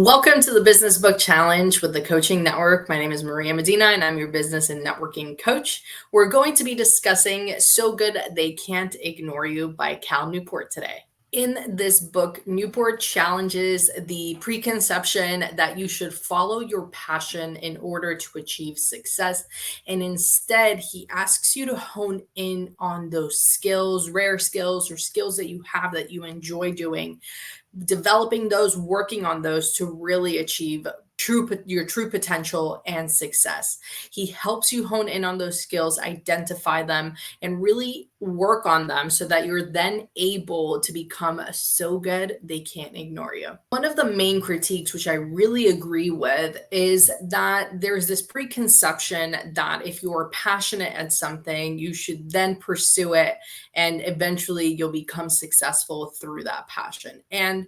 Welcome to the Business Book Challenge with the Coaching Network. My name is Maria Medina and I'm your business and networking coach. We're going to be discussing So Good They Can't Ignore You by Cal Newport today. In this book, Newport challenges the preconception that you should follow your passion in order to achieve success. And instead, he asks you to hone in on those skills, rare skills, or skills that you have that you enjoy doing, developing those, working on those to really achieve your true potential and success. He helps you hone in on those skills, identify them, and really work on them so that you're then able to become so good they can't ignore you. One of the main critiques, which I really agree with, is that there's this preconception that if you're passionate at something, you should then pursue it and eventually you'll become successful through that passion. And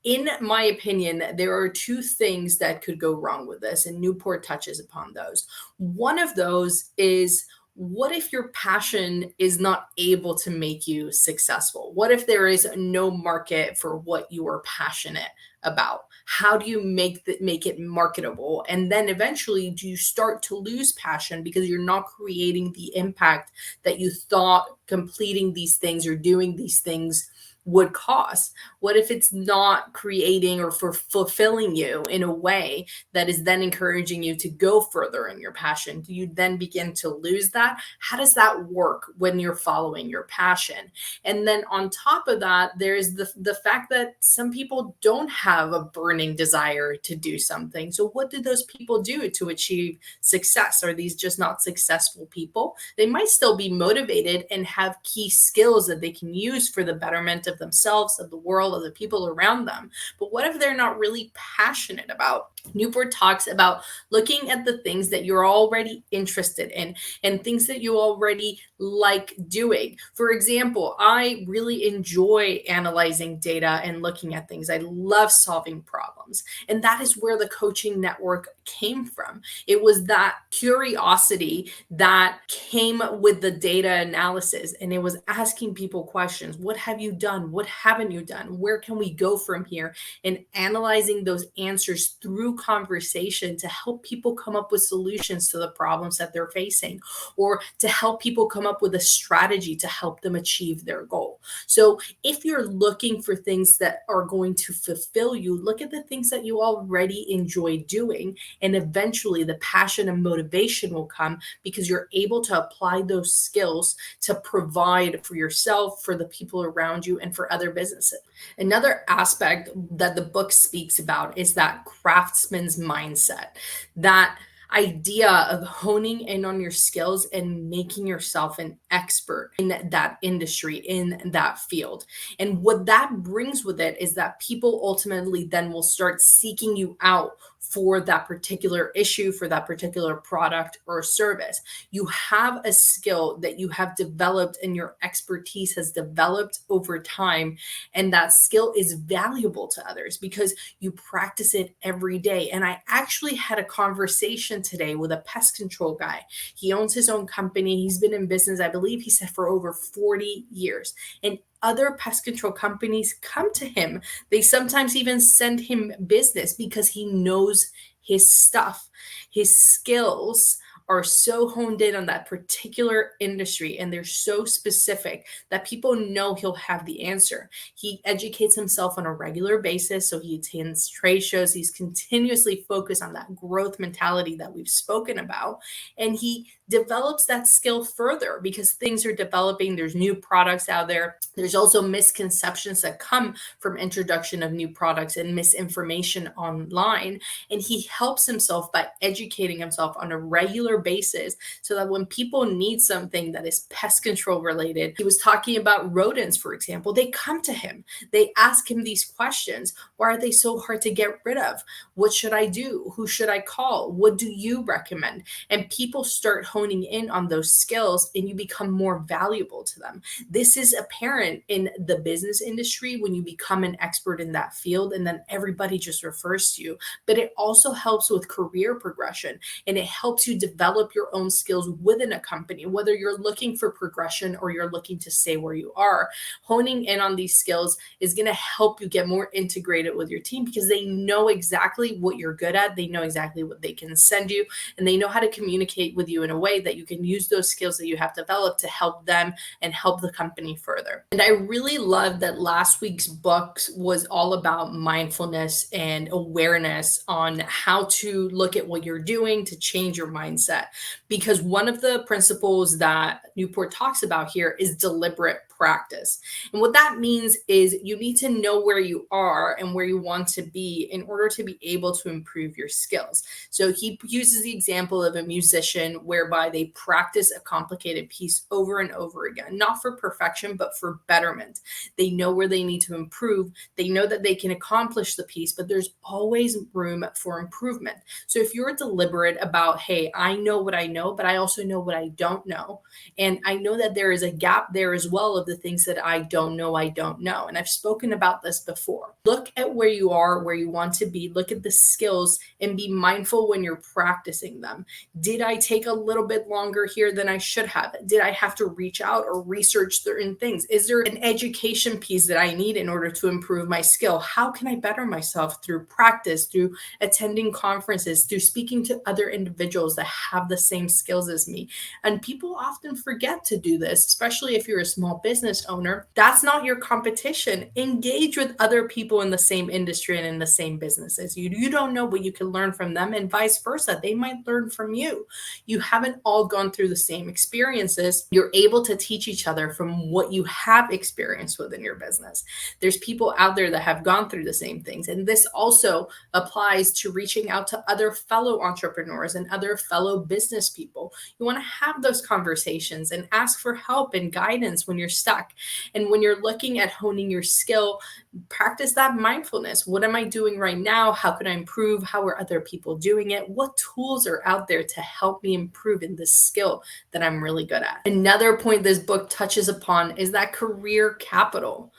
in my opinion, there are two things that could go wrong with this, and Newport touches upon those. One of those is, what if your passion is not able to make you successful? What if there is no market for what you are passionate about? How do you make it marketable? And then eventually, do you start to lose passion because you're not creating the impact that you thought completing these things or doing these things would cost? What if it's not creating or fulfilling you in a way that is then encouraging you to go further in your passion? Do you then begin to lose that? How does that work when you're following your passion? And then on top of that, there's the fact that some people don't have a burning desire to do something. So what do those people do to achieve success? Are these just not successful people? They might still be motivated and have key skills that they can use for the betterment of themselves, of the world, of the people around them. But what if they're not really passionate about? Newport talks about looking at the things that you're already interested in and things that you already like doing. For example, I really enjoy analyzing data and looking at things. I love solving problems. And that is where the coaching network came from. It was that curiosity that came with the data analysis, and it was asking people questions. What have you done? What haven't you done? Where can we go from here? And analyzing those answers through conversation to help people come up with solutions to the problems that they're facing, or to help people come up with a strategy to help them achieve their goal. So if you're looking for things that are going to fulfill you, look at the things that you already enjoy doing, and eventually the passion and motivation will come because you're able to apply those skills to provide for yourself, for the people around you, and for other businesses. Another aspect that the book speaks about is that craftsman's mindset, that idea of honing in on your skills and making yourself an expert in that industry, in that field. And what that brings with it is that people ultimately then will start seeking you out for that particular issue, for that particular product or service. You have a skill that you have developed and your expertise has developed over time. And that skill is valuable to others because you practice it every day. And I actually had a conversation today with a pest control guy. He owns his own company. He's been in business, I believe he said, for over 40 years. And other pest control companies come to him. They sometimes even send him business because he knows his stuff. His skills are so honed in on that particular industry and they're so specific that people know he'll have the answer. He educates himself on a regular basis, so he attends trade shows. He's continuously focused on that growth mentality that we've spoken about, and he develops that skill further because things are developing. There's new products out there. There's also misconceptions that come from introduction of new products and misinformation online, and he helps himself by educating himself on a regular basis so that when people need something that is pest control related, he was talking about rodents, for example, they come to him. They ask him these questions. Why are they so hard to get rid of? What should I do? Who should I call? What do you recommend? And people start honing in on those skills and you become more valuable to them. This is apparent in the business industry when you become an expert in that field and then everybody just refers to you. But it also helps with career progression and it helps you develop develop your own skills within a company, whether you're looking for progression or you're looking to stay where you are. Honing in on these skills is going to help you get more integrated with your team because they know exactly what you're good at. They know exactly what they can send you, and they know how to communicate with you in a way that you can use those skills that you have developed to help them and help the company further. And I really love that last week's book was all about mindfulness and awareness on how to look at what you're doing to change your mindset. Because one of the principles that Newport talks about here is deliberate practice. And what that means is you need to know where you are and where you want to be in order to be able to improve your skills. So he uses the example of a musician whereby they practice a complicated piece over and over again, not for perfection, but for betterment. They know where they need to improve. They know that they can accomplish the piece, but there's always room for improvement. So if you're deliberate about, hey, I know what I know, but I also know what I don't know. And I know that there is a gap there as well of the things that I don't know. And I've spoken about this before. Look at where you are, where you want to be. Look at the skills and be mindful when you're practicing them. Did I take a little bit longer here than I should have? Did I have to reach out or research certain things? Is there an education piece that I need in order to improve my skill? How can I better myself through practice, through attending conferences, through speaking to other individuals that have the same skills as me? And people often forget to do this, especially if you're a small business owner. That's not your competition. Engage with other people in the same industry and in the same business as you. You don't know what you can learn from them, and vice versa. They might learn from you. You haven't all gone through the same experiences. You're able to teach each other from what you have experienced within your business. There's people out there that have gone through the same things. And this also applies to reaching out to other fellow entrepreneurs and other fellow business people. You want to have those conversations and ask for help and guidance when you're stuck. And when you're looking at honing your skill, practice that mindfulness. What am I doing right now? How can I improve? How are other people doing it? What tools are out there to help me improve in this skill that I'm really good at? Another point this book touches upon is that career capital.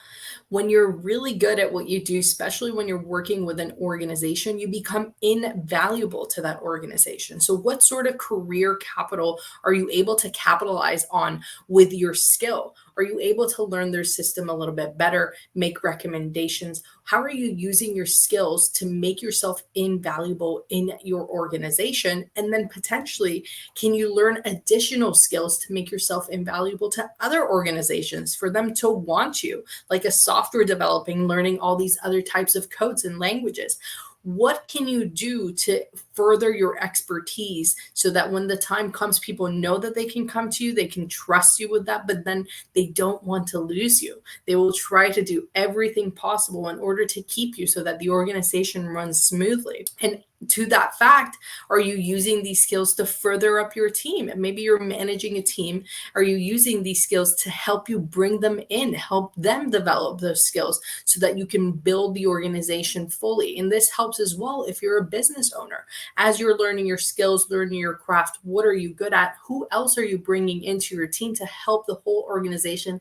When you're really good at what you do, especially when you're working with an organization, you become invaluable to that organization. So what sort of career capital are you able to capitalize on with your skill? Are you able to learn their system a little bit better, make recommendations? How are you using your skills to make yourself invaluable in your organization? And then potentially, can you learn additional skills to make yourself invaluable to other organizations for them to want you, like a software developing, learning all these other types of codes and languages? What can you do to further your expertise so that when the time comes, people know that they can come to you, they can trust you with that, but then they don't want to lose you. They will try to do everything possible in order to keep you so that the organization runs smoothly. And to that fact, are you using these skills to further up your team? And maybe you're managing a team. Are you using these skills to help you bring them in, help them develop those skills so that you can build the organization fully? And this helps as well if you're a business owner. As you're learning your skills, learning your craft, what are you good at? Who else are you bringing into your team to help the whole organization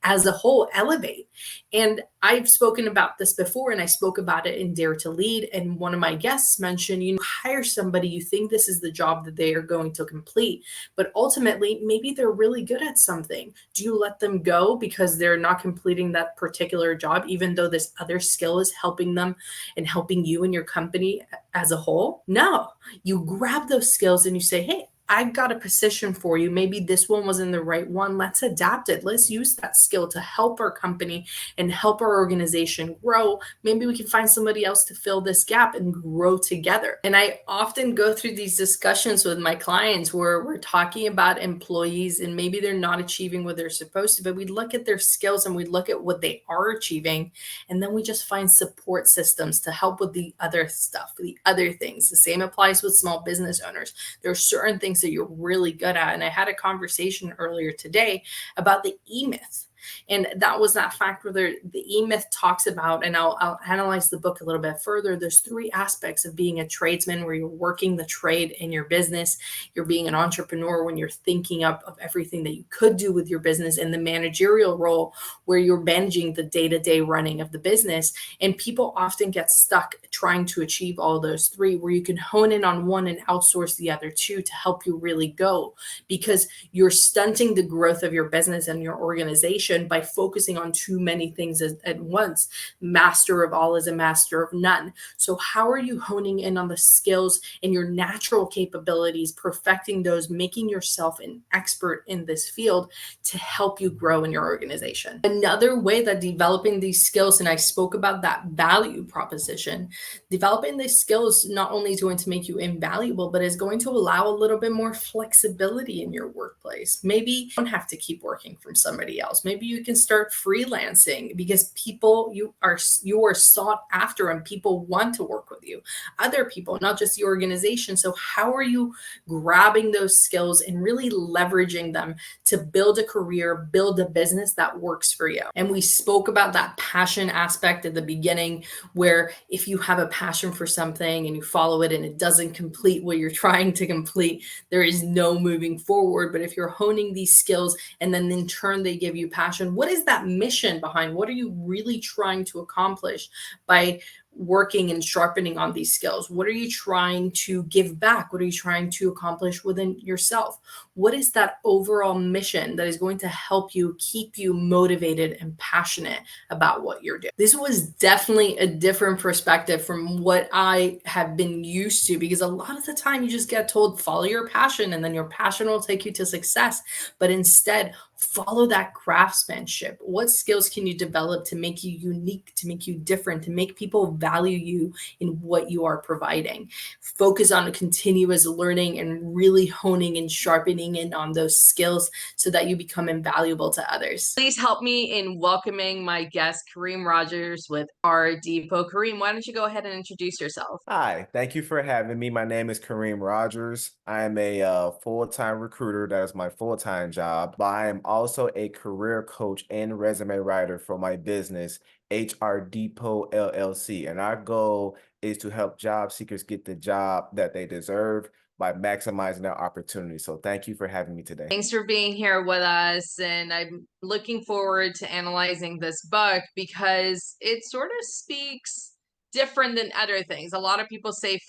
as a whole elevate? And I've spoken about this before, and I spoke about it in Dare to Lead. And one of my guests mentioned, hire somebody, you think this is the job that they are going to complete, but ultimately, maybe they're really good at something. Do you let them go because they're not completing that particular job, even though this other skill is helping them and helping you and your company as a whole? No, you grab those skills and you say, hey, I've got a position for you. Maybe this one wasn't the right one. Let's adapt it. Let's use that skill to help our company and help our organization grow. Maybe we can find somebody else to fill this gap and grow together. And I often go through these discussions with my clients where we're talking about employees and maybe they're not achieving what they're supposed to, but we look at their skills and we look at what they are achieving. And then we just find support systems to help with the other stuff, the other things. The same applies with small business owners. There are certain things that you're really good at. And I had a conversation earlier today about the E-Myth. And that was that fact where the E-Myth talks about, and I'll analyze the book a little bit further. There's three aspects of being a tradesman, where you're working the trade in your business, you're being an entrepreneur when you're thinking up of everything that you could do with your business, and the managerial role where you're managing the day-to-day running of the business. And people often get stuck trying to achieve all those three, where you can hone in on one and outsource the other two to help you really go, because you're stunting the growth of your business and your organization by focusing on too many things at once. Master of all is a master of none. So how are you honing in on the skills and your natural capabilities, perfecting those, making yourself an expert in this field to help you grow in your organization? Another way that developing these skills, and I spoke about that value proposition, developing these skills not only is going to make you invaluable, but is going to allow a little bit more flexibility in your workplace. Maybe you don't have to keep working from somebody else. Maybe you can start freelancing because you are sought after and people want to work with you. Other people, not just the organization. So how are you grabbing those skills and really leveraging them to build a career, build a business that works for you? And we spoke about that passion aspect at the beginning, where if you have a passion for something and you follow it and it doesn't complete what you're trying to complete, there is no moving forward. But if you're honing these skills and then in turn they give you passion, what is that mission behind? What are you really trying to accomplish by working and sharpening on these skills? What are you trying to give back? What are you trying to accomplish within yourself? What is that overall mission that is going to help you keep you motivated and passionate about what you're doing? This was definitely a different perspective from what I have been used to, because a lot of the time you just get told, follow your passion, and then your passion will take you to success. But instead, follow that craftsmanship. What skills can you develop to make you unique, to make you different, to make people value you in what you are providing? Focus on continuous learning and really honing and sharpening in on those skills so that you become invaluable to others. Please help me in welcoming my guest, Kareem Rogers with Our Depot. Kareem, why don't you go ahead and introduce yourself? Hi, thank you for having me. My name is Kareem Rogers. I am a full-time recruiter. That is my full-time job. But I am also a career coach and resume writer for my business, HR Depot LLC. And our goal is to help job seekers get the job that they deserve by maximizing their opportunities. So thank you for having me today. Thanks for being here with us. And I'm looking forward to analyzing this book because it sort of speaks different than other things. A lot of people say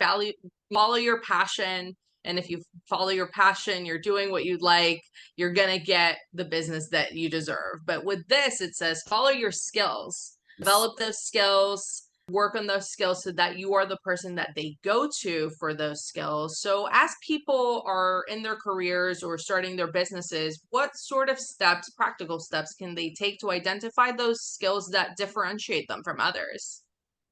follow your passion. And if you follow your passion, you're doing what you like, you're going to get the business that you deserve. But with this, it says follow your skills, develop those skills, work on those skills so that you are the person that they go to for those skills. So as people are in their careers or starting their businesses, what sort of steps, practical steps, can they take to identify those skills that differentiate them from others?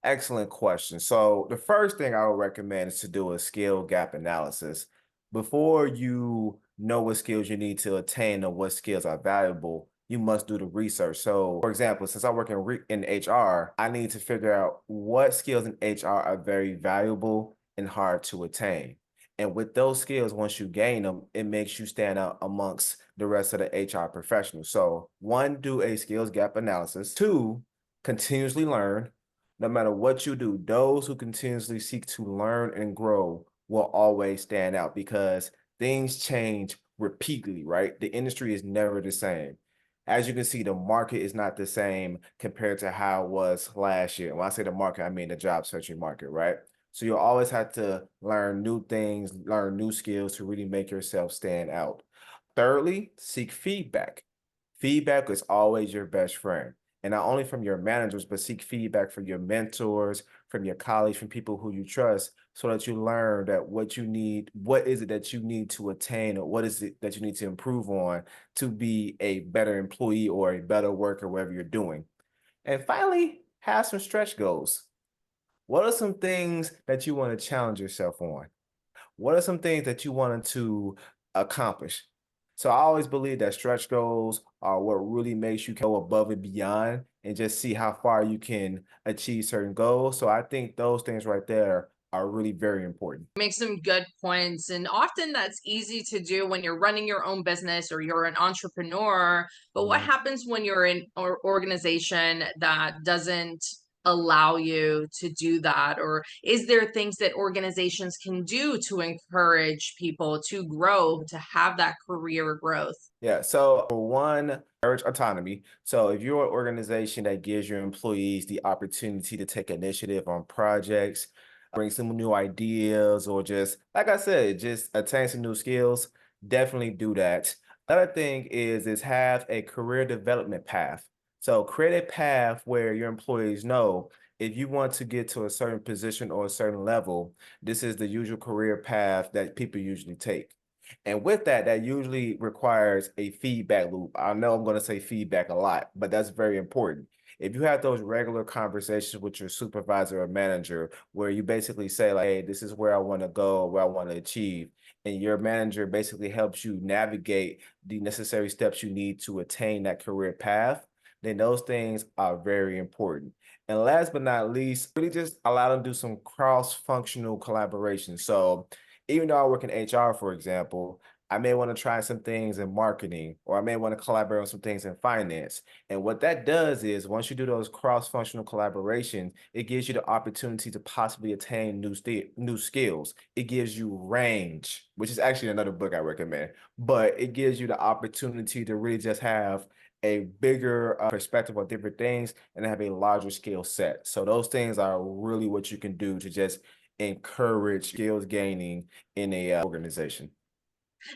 Excellent question. So the first thing I would recommend is to do a skill gap analysis. Before you know what skills you need to attain or what skills are valuable, you must do the research. So, for example, since I work in HR, I need to figure out what skills in HR are very valuable and hard to attain. And with those skills, once you gain them, it makes you stand out amongst the rest of the HR professionals. So, one, do a skills gap analysis. Two, continuously learn. No matter what you do, those who continuously seek to learn and grow will always stand out because things change repeatedly, right? The industry is never the same. As you can see, the market is not the same compared to how it was last year. When I say the market, I mean the job searching market, right? So you'll always have to learn new things, learn new skills to really make yourself stand out. Thirdly, seek feedback. Feedback is always your best friend. And not only from your managers, but seek feedback from your mentors, from your colleagues, from people who you trust, so that you learn that what you need, what is it that you need to attain, or what is it that you need to improve on to be a better employee or a better worker, wherever you're doing. And finally, have some stretch goals. What are some things that you want to challenge yourself on? What are some things that you wanted to accomplish? So I always believe that stretch goals are what really makes you go above and beyond and just see how far you can achieve certain goals. So I think those things right there are really very important. Make some good points. And often that's easy to do when you're running your own business or you're an entrepreneur. But what Mhm. happens when you're in an organization that doesn't allow you to do that? Or is there things that organizations can do to encourage people to grow, to have that career growth? Yeah, so for one, encourage autonomy. So if you're an organization that gives your employees the opportunity to take initiative on projects, bring some new ideas, or just, like I said, just attain some new skills, definitely do that. Other thing is have a career development path. So create a path where your employees know if you want to get to a certain position or a certain level, this is the usual career path that people usually take. And with that, that usually requires a feedback loop. I know I'm going to say feedback a lot, but that's very important. If you have those regular conversations with your supervisor or manager where you basically say, like, hey, this is where I want to go, where I want to achieve, and your manager basically helps you navigate the necessary steps you need to attain that career path, then those things are very important. And last but not least, really just allow them to do some cross-functional collaboration. So even though I work in HR, for example, I may want to try some things in marketing, or I may want to collaborate on some things in finance. And what that does is once you do those cross-functional collaborations, it gives you the opportunity to possibly attain new skills. It gives you range, which is actually another book I recommend, but it gives you the opportunity to really just have a bigger perspective on different things and have a larger skill set. So those things are really what you can do to just encourage skills gaining in a organization.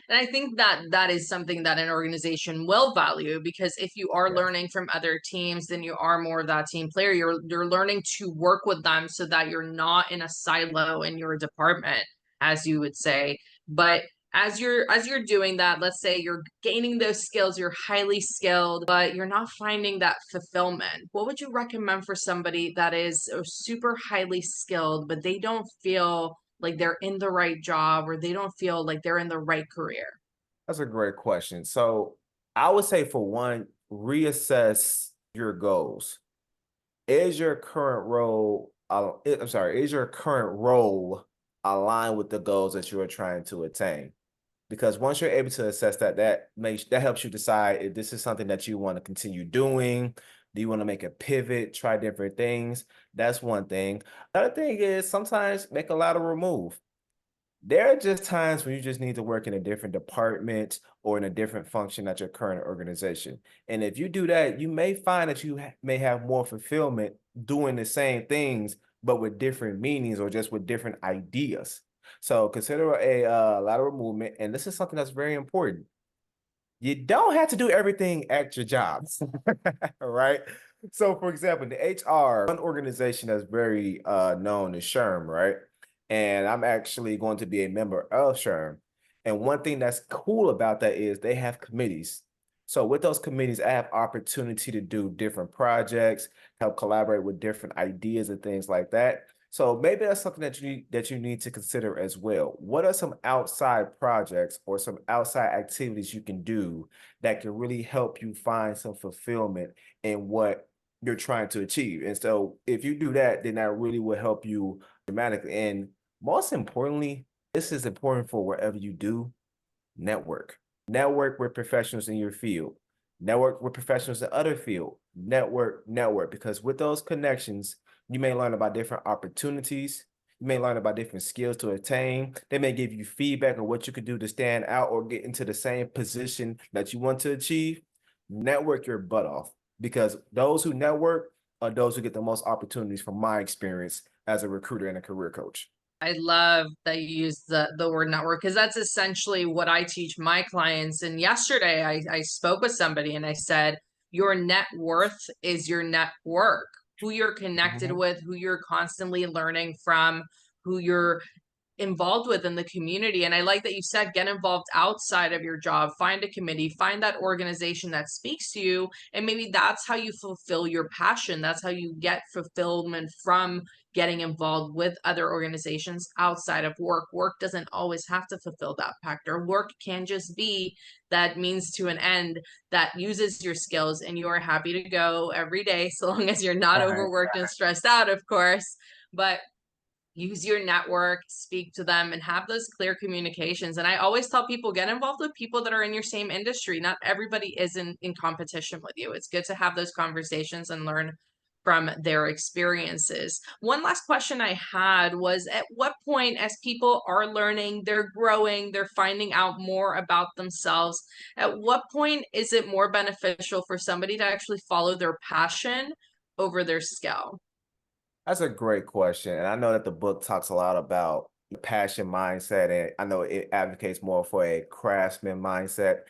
And I think that that is something that an organization will value, because if you are Yes. learning from other teams, then you are more of that team player. You're learning to work with them so that you're not in a silo in your department, as you would say. But as you're doing that, let's say you're gaining those skills, you're highly skilled, but you're not finding that fulfillment. What would you recommend for somebody that is super highly skilled, but they don't feel like they're in the right job, or they don't feel like they're in the right career? That's a great question. So I would say for one, reassess your goals. Is your current role, I'm sorry, is your current role aligned with the goals that you are trying to attain? Because once you're able to assess that, that helps you decide if this is something that you want to continue doing. Do you want to make a pivot, try different things? That's one thing. Another thing is sometimes make a lateral move. There are just times when you just need to work in a different department or in a different function at your current organization. And if you do that, you may find that you may have more fulfillment doing the same things, but with different meanings or just with different ideas. So consider a lateral movement. And this is something that's very important. You don't have to do everything at your job, right? So, for example, the HR, one organization that's very known is SHRM, right? And I'm actually going to be a member of SHRM. And one thing that's cool about that is they have committees. So with those committees, I have opportunity to do different projects, help collaborate with different ideas and things like that. So maybe that's something that you need to consider as well. What are some outside projects or some outside activities you can do that can really help you find some fulfillment in what you're trying to achieve? And so if you do that, then that really will help you dramatically. And most importantly, this is important for wherever you do, network. Network with professionals in your field. Network with professionals in other field. Network, because with those connections, you may learn about different opportunities. You may learn about different skills to attain. They may give you feedback on what you could do to stand out or get into the same position that you want to achieve. Network your butt off, because those who network are those who get the most opportunities from my experience as a recruiter and a career coach. I love that you use the word network, because that's essentially what I teach my clients. And yesterday I spoke with somebody and I said, your net worth is your network, who you're connected Mhm. with, who you're constantly learning from, who you're involved with in the community. And I like that you said get involved outside of your job, find a committee, find that organization that speaks to you. And maybe that's how you fulfill your passion. That's how you get fulfillment from getting involved with other organizations outside of work. Work doesn't always have to fulfill that factor. Work can just be that means to an end that uses your skills, and you are happy to go every day so long as you're not Right. overworked and stressed out, of course. But use your network, speak to them, and have those clear communications. And I always tell people, get involved with people that are in your same industry. Not everybody is in competition with you. It's good to have those conversations and learn from their experiences. One last question I had was, at what point, as people are learning, they're growing, they're finding out more about themselves, at what point is it more beneficial for somebody to actually follow their passion over their skill? That's a great question. And I know that the book talks a lot about the passion mindset, and I know it advocates more for a craftsman mindset.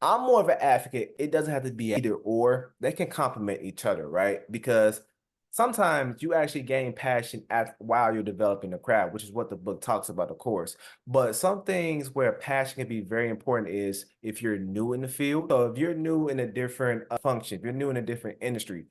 I'm more of an advocate. It doesn't have to be either or. They can complement each other, right? Because sometimes you actually gain passion while you're developing the craft, which is what the book talks about, of course. But some things where passion can be very important is if you're new in the field. So if you're new in a different function, if you're new in a different industry,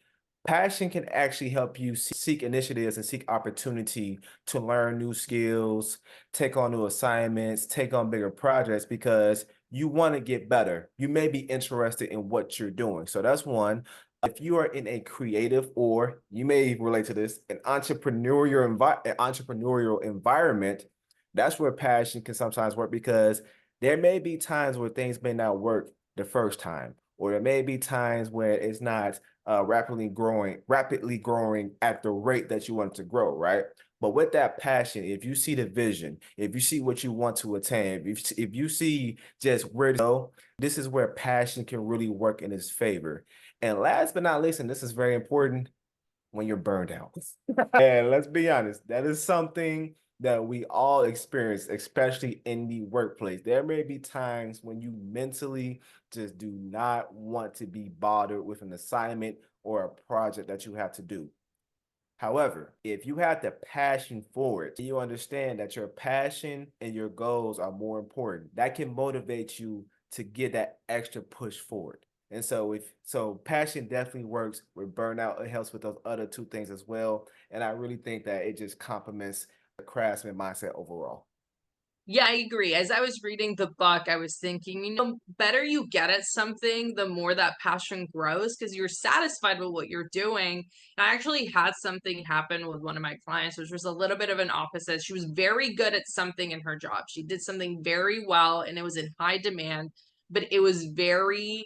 passion can actually help you seek initiatives and seek opportunity to learn new skills, take on new assignments, take on bigger projects because you want to get better. You may be interested in what you're doing. So that's one. If you are in a creative, or you may relate to this, an entrepreneurial environment, that's where passion can sometimes work because there may be times where things may not work the first time, or there may be times where it's not rapidly growing at the rate that you want it to grow, right? But with that passion, if you see the vision, if you see what you want to attain, if you see just where to go, this is where passion can really work in its favor. And last but not least, and this is very important, when you're burned out. And let's be honest, that is something that we all experience, especially in the workplace. There may be times when you mentally just do not want to be bothered with an assignment or a project that you have to do. However, if you have the passion for it, you understand that your passion and your goals are more important. That can motivate you to get that extra push forward. And so passion definitely works with burnout. It helps with those other two things as well. And I really think that it just complements the craftsman mindset overall. Yeah, I agree. As I was reading the book, I was thinking, better you get at something, the more that passion grows because you're satisfied with what you're doing. I actually had something happen with one of my clients, which was a little bit of an opposite. She was very good at something in her job. She did something very well and it was in high demand, but it was very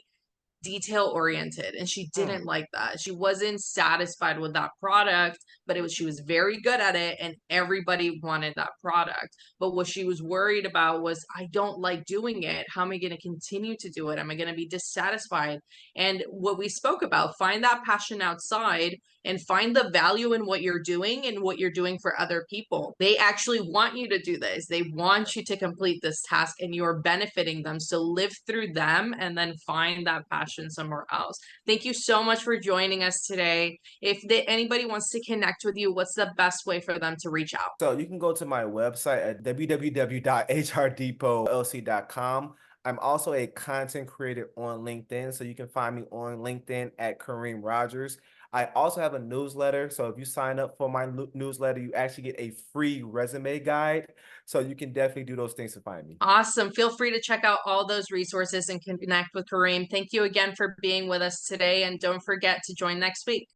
detail oriented and she Hmm. didn't like that. She wasn't satisfied with that product, but she was very good at it and everybody wanted that product. But what she was worried about was, I don't like doing it. How am I going to continue to do it? Am I going to be dissatisfied? And what we spoke about, find that passion outside and find the value in what you're doing and what you're doing for other people. They actually want you to do this. They want you to complete this task and you're benefiting them. So live through them and then find that passion somewhere else. Thank you so much for joining us today. If anybody wants to connect with you, what's the best way for them to reach out? So you can go to my website at www.hrdepotllc.com. I'm also a content creator on LinkedIn, so you can find me on LinkedIn at Kareem Rogers. I also have a newsletter, so if you sign up for my newsletter, you actually get a free resume guide. So you can definitely do those things to find me. Awesome. Feel free to check out all those resources and connect with Kareem. Thank you again for being with us today. And don't forget to join next week.